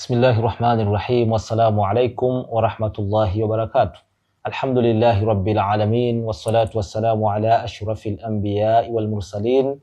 Bismillahirrahmanirrahim. Wassalamu alaikum warahmatullahi wabarakatuh. Alhamdulillahi rabbil alamin, wassalatu wassalamu ala ashrafil anbiya'i wal mursalin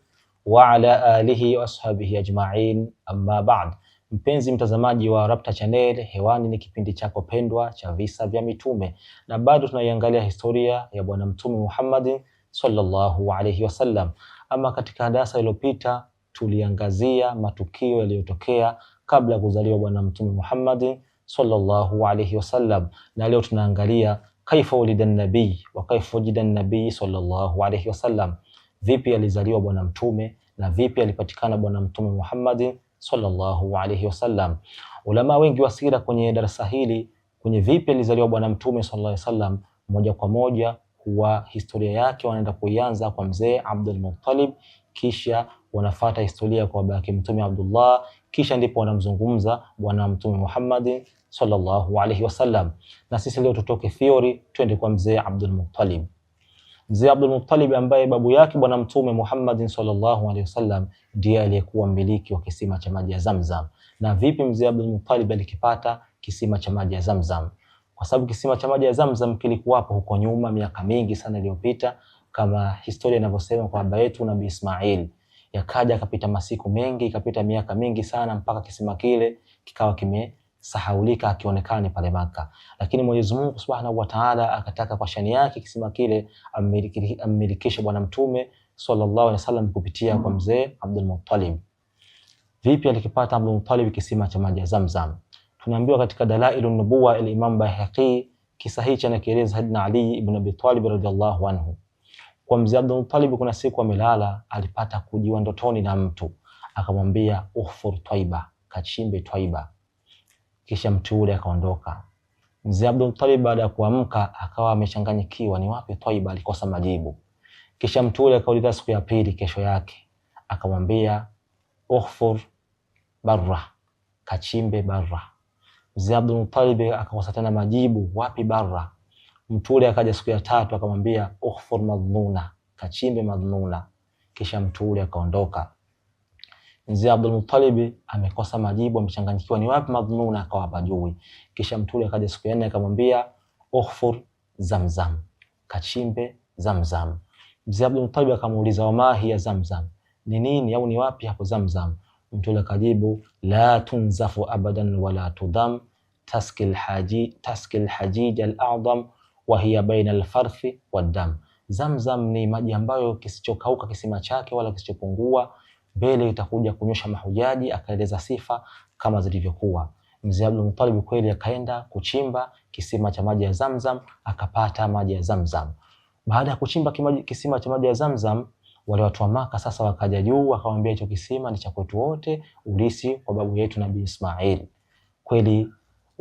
wa ala alihi wa ashabihi ajma'in, amma ba'd. Mpenzi mtazamaji wa Rapta Channel, hewani ni kipindi chako pendwa cha visa vya mitume, na bado tunaiangalia historia ya bwana mtume Muhammad sallallahu alayhi wasallam. Ama katika darasa iliyopita tuliangazia matukio yaliyotokea kabla ya kuzaliwa bwana mtume Muhammad sallallahu alayhi wasallam, na leo tunaangalia kaifa ulida nabii wa kaifa wujida nabii sallallahu alayhi wasallam, vipi alizaliwa bwana mtume na vipi alipatikana bwana mtume Muhammad sallallahu alayhi wasallam. Ulama wengi wa sira kwenye darasa hili, kwenye vipi alizaliwa bwana mtume sallallahu alayhi wasallam, moja kwa moja huwa historia yake wanaenda kuianza kwa mzee Abdul Muttalib, kisha wanafuata historia kwa baba yake mtume Abdullah, kisha ndipo wanamzungumza bwana mtume Muhammad sallallahu alayhi wasallam. Na sisi leo tutoke theory twende kwa mzee Abdul Muttalib. Mzee Abdul Muttalib ambaye babu yake bwana mtume Muhammad sallallahu alayhi wasallam ndiye aliyekuwa mmiliki wa kisima cha maji ya Zamzam. Na vipi mzee Abdul Muttalib alikipata kisima cha maji ya Zamzam? Kwa sababu kisima cha maji ya Zamzam kilikuwapo huko nyuma miaka mingi sana iliyopita, kama historia inavyosema kwa baba yetu Nabii Ismail. Yakaja akapita masiku mengi, ikapita miaka mingi sana mpaka kisima kile kikawa kimesahaulika, akionekane pale Maka. Lakini Mwenyezi Mungu Subhanahu wa Ta'ala akataka kwa shani yake kisima kile ammilikishe bwana mtume sallallahu alaihi wasallam kupitia kwa mzee Abdul Muttalib. Vipi alikipata Abdul Muttalib kisima cha maji ya Zamzam? Tunaambiwa katika Dalailun Nubuwa al-Imam Bayhaqi, kisa hichi anakieleza Sayyidina Ali ibn Abi Talib radhiyallahu anhu. Kwa mzee Abdul Muttalib kuna siku amelala, alipata kujiwa ndotoni na mtu akamwambia uhfur Twaiba, kachimbe Twaiba. Kisha mtu ule akaondoka. Mzee Abdul Muttalib baada ya kuamka akawa amechanganyikiwa, ni wapi Twaiba, alikosa majibu. Kisha mtu ule akauliza siku ya pili, kesho yake, akamwambia uhfur Barra, kachimbe Barra. Mzee Abdul Muttalib akakosa tena majibu, wapi Barra. Mtu ule akaja siku ya tatu akamwambia ukhfur Madhnuna, kachimbe Madhnuna. Kisha mtu ule akaondoka. Mzee Abdul Muttalib amekosa majibu, amechanganyikiwa, ni wapi Madhnuna, akawa hajui. Kisha mtu ule akaja siku ya nne akamwambia ukhfur Zamzam, kachimbe Zamzam. Mzee Abdul Muttalib akamuuliza wamahi ya Zamzam, ni nini au ni wapi hapo Zamzam? Mtu ule akajibu la tunzafu abadan wala tudam taskil hajij al-a'dam wa hiya baina al-farthi wad-dam. Zamzam ni maji ambayo kisichokauka kisima chake wala kisichopungua, mbele itakuja kunyosha mahujaji. Akaeleza sifa kama zilivyokuwa. Mzee Abdul Muttalib kweli akaenda kuchimba kisima cha maji ya Zamzam, akapata maji ya Zamzam. Baada ya kuchimba kisima cha maji ya Zamzam, wale watu wa Maka sasa wakaja juu, akamwambia hicho kisima ni cha kwetu wote, ulisi kwa babu yetu Nabii Ismail. Kweli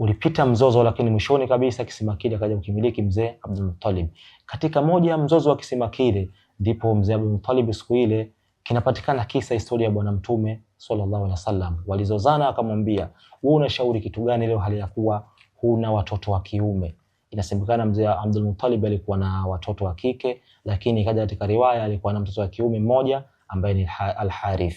ulipita mzozo, lakini mwishoni kabisa kisima kile akaja kukimiliki mzee Abdul Muttalib. Katika moja ya mzozo wa kisima kile ndipo mzee Abdul Muttalib siku ile kinapatikana kisa historia ya bwana mtume sallallahu alaihi wasallam. Walizozana, akamwambia wewe unashauri kitu gani leo hali ya kuwa huna watoto wa kiume? Inasemekana mzee Abdul Muttalib alikuwa na watoto wa kike, lakini kaja katika riwaya alikuwa na mtoto wa kiume mmoja ambaye ni Al-Harith.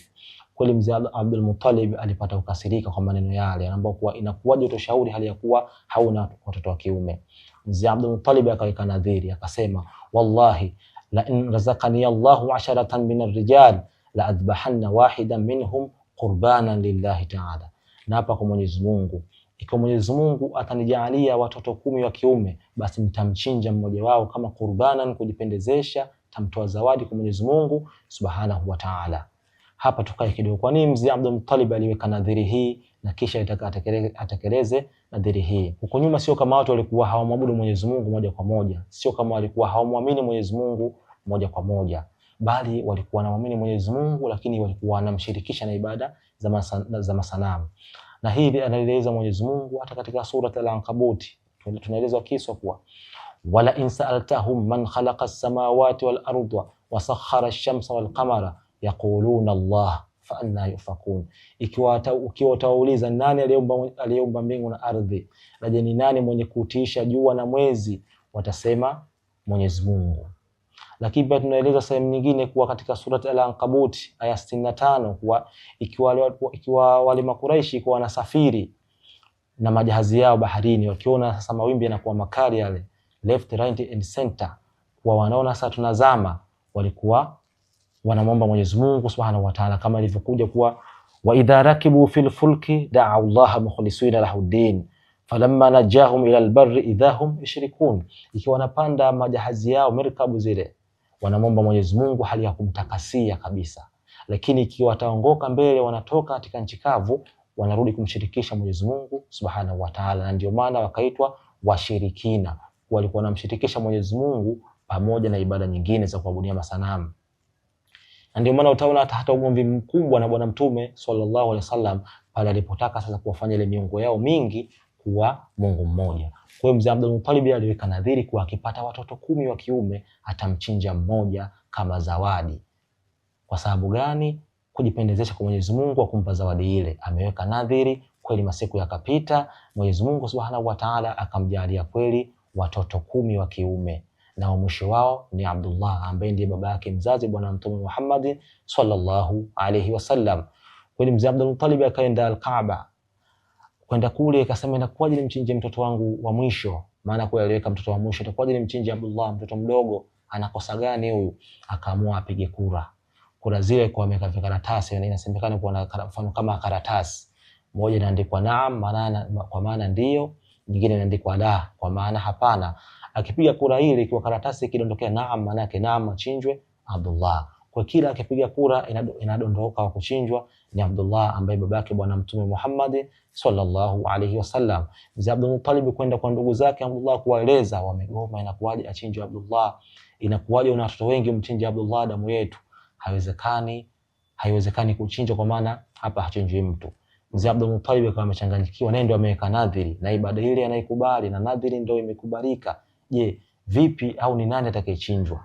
Kweli mzee Abdul Muttalib alipata kukasirika kwa maneno yale, anaomba kuwa inakuwaje utoshauri hali ya kuwa hauna watoto wa kiume. Mzee Abdul Muttalib akaweka nadhiri, akasema wallahi la in razaqani Allahu 'asharatan min ar-rijal la adbahanna wahidan minhum qurbanan lillahi ta'ala. Na hapa kwa Mwenyezi Mungu, ikiwa Mwenyezi Mungu atanijalia watoto 10 wa kiume, basi nitamchinja mmoja wao kama qurbanan, kujipendezesha, tamtoa zawadi kwa Mwenyezi Mungu Subhanahu wa Ta'ala. Hapa tukae kidogo. Kwa nini mzee Abdul Muttalib aliweka nadhiri hii na kisha atekeleze nadhiri hii? Huko nyuma sio kama watu walikuwa hawamwabudu Mwenyezi Mungu moja kwa moja, sio kama walikuwa hawamwamini Mwenyezi Mungu moja kwa moja, bali walikuwa wanamwamini Mwenyezi Mungu, lakini walikuwa wanamshirikisha na ibada za masanamu. Na hili anaeleza Mwenyezi Mungu hata katika sura Al-Ankabut. Tunaelezwa kisa kuwa wala in sa'altahum man khalaqa as-samawati wal arda wa sakhkhara ash-shamsa wal qamara yaquluna Allah fa anna yufakun. Ikiwa utawauliza nani aliyeumba mbingu na ardhi, na je ni nani mwenye kutiisha jua na mwezi, watasema Mwenyezi Mungu. Lakini pia tunaeleza sehemu nyingine kuwa katika surat Al-Ankabut aya 65 kuwa ikiwa wale Makuraishi kwa wanasafiri na majahazi yao baharini, wakiona sasa mawimbi yanakuwa makali yale left, right and center, kwa wanaona sasa tunazama, walikuwa wanamwomba Mwenyezi Mungu Subhanahu wa Ta'ala, kama ilivyokuja kuwa wa idha rakibu fil fulki da'u Allah mukhlisina lahu din falamma najahum ila albarri idahum yushrikun. Ikiwa wanapanda majahazi yao merkabu zile, wanamwomba Mwenyezi Mungu hali ya kumtakasia kabisa, lakini ikiwa wataongoka mbele, wanatoka katika nchi kavu, wanarudi kumshirikisha Mwenyezi Mungu Subhanahu wa Ta'ala. Na ndio maana wakaitwa washirikina, walikuwa wanamshirikisha Mwenyezi Mungu pamoja na ibada nyingine za kuabudia masanamu. Na ndio maana utaona hata ugomvi mkubwa na Bwana Mtume sallallahu alaihi wasallam pale alipotaka sasa kuwafanya ile miungu yao mingi kuwa Mungu mmoja. Kwa hiyo mzee Abdul Muttalib aliweka nadhiri kuwa akipata watoto 10 wa kiume atamchinja mmoja kama zawadi. Kwa sababu gani? Kujipendezesha kwa Mwenyezi Mungu kwa kumpa zawadi ile. Ameweka nadhiri, kweli masiku yakapita, Mwenyezi Mungu Subhanahu wa Ta'ala akamjalia kweli watoto 10 wa kiume, na mwisho wao ni Abdullah ambaye ndiye baba yake mzazi Bwana Mtume Muhammad sallallahu alayhi wasallam. Kweli mzee Abdul Muttalib akaenda al-Kaaba, kwenda kule akasema inakuwaje nimchinje mtoto wangu wa mwisho, maana kwa aliweka mtoto wa mwisho, itakuwaje nimchinje Abdullah, mtoto mdogo, anakosa gani huyu? Akaamua apige kura. Kura zile kwa ameweka karatasi, na inasemekana kuwa na mfano kama karatasi moja inaandikwa naam, maana kwa maana ndio, nyingine inaandikwa la kwa maana hapana. Akipiga kura ile, ikiwa karatasi ikidondokea naam, maana yake naam achinjwe Abdullah. Kwa kila akipiga kura inadondoka wa kuchinjwa ni Abdullah ambaye baba yake Bwana Mtume Muhammad sallallahu alayhi wasallam. Mzee Abdul Muttalib kwenda kwa ndugu zake Abdullah kuwaeleza, wamegoma, inakuwaje achinjwe Abdullah, inakuwaje una watoto wengi mchinje Abdullah damu yetu? Haiwezekani kuchinjwa, kwa maana hapa hachinjwi mtu. Mzee Abdul Muttalib akawa amechanganyikiwa, naye ndio ameweka nadhiri na ibada ile anaikubali na nadhiri ndio imekubalika. Je, vipi au ni nani atakayechinjwa?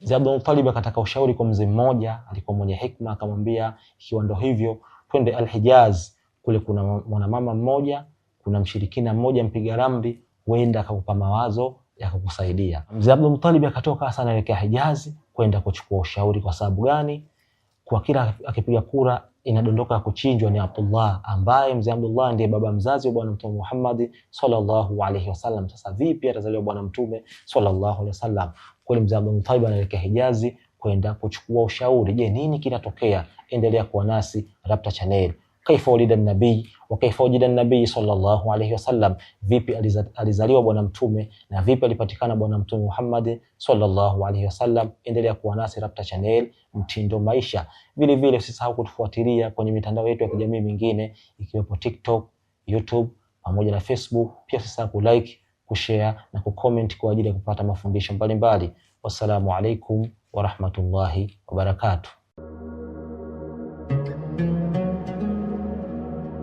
Mzee Abdul Muttalib akataka ushauri kwa mzee mmoja alikuwa mwenye hikma, akamwambia ikiwa ndio hivyo twende Al-Hijaz, kule kuna mwanamama mmoja, kuna mshirikina mmoja mpiga ramli, huenda akakupa mawazo yakakusaidia. Mzee Abdul Muttalib akatoka sana kuelekea Hijazi kwenda kuchukua ushauri. Kwa sababu gani? Kwa kila akipiga kura inadondoka kuchinjwa ni Abdullah, ambaye mzee Abdullah ndiye baba mzazi wa Bwana Mtume Muhammad sallallahu alayhi wasallam. Sasa vipi atazaliwa Bwana Mtume sallallahu alayhi wasallam? Kwa mzee Abdul Muttalib anaelekea Hijazi kwenda kuchukua ushauri. Je, nini kinatokea? Endelea kuwa nasi Rabta Channel. Kaifa ulida nabii wa kaifa wujida nabii sallallahu alayhi wasallam, vipi alizaliwa Bwana Mtume na vipi alipatikana Bwana Mtume Muhammad sallallahu alayhi wasallam. Endelea kuwa nasi Rabta Channel, mtindo maisha. Vile vile usisahau kutufuatilia kwenye mitandao yetu ya kijamii mingine ikiwepo TikTok, YouTube pamoja na Facebook. Pia usisahau kulike, kushare na kucomment kwa ajili ya kupata mafundisho mbalimbali. Wassalamu alaikum wa rahmatullahi wa barakatuh.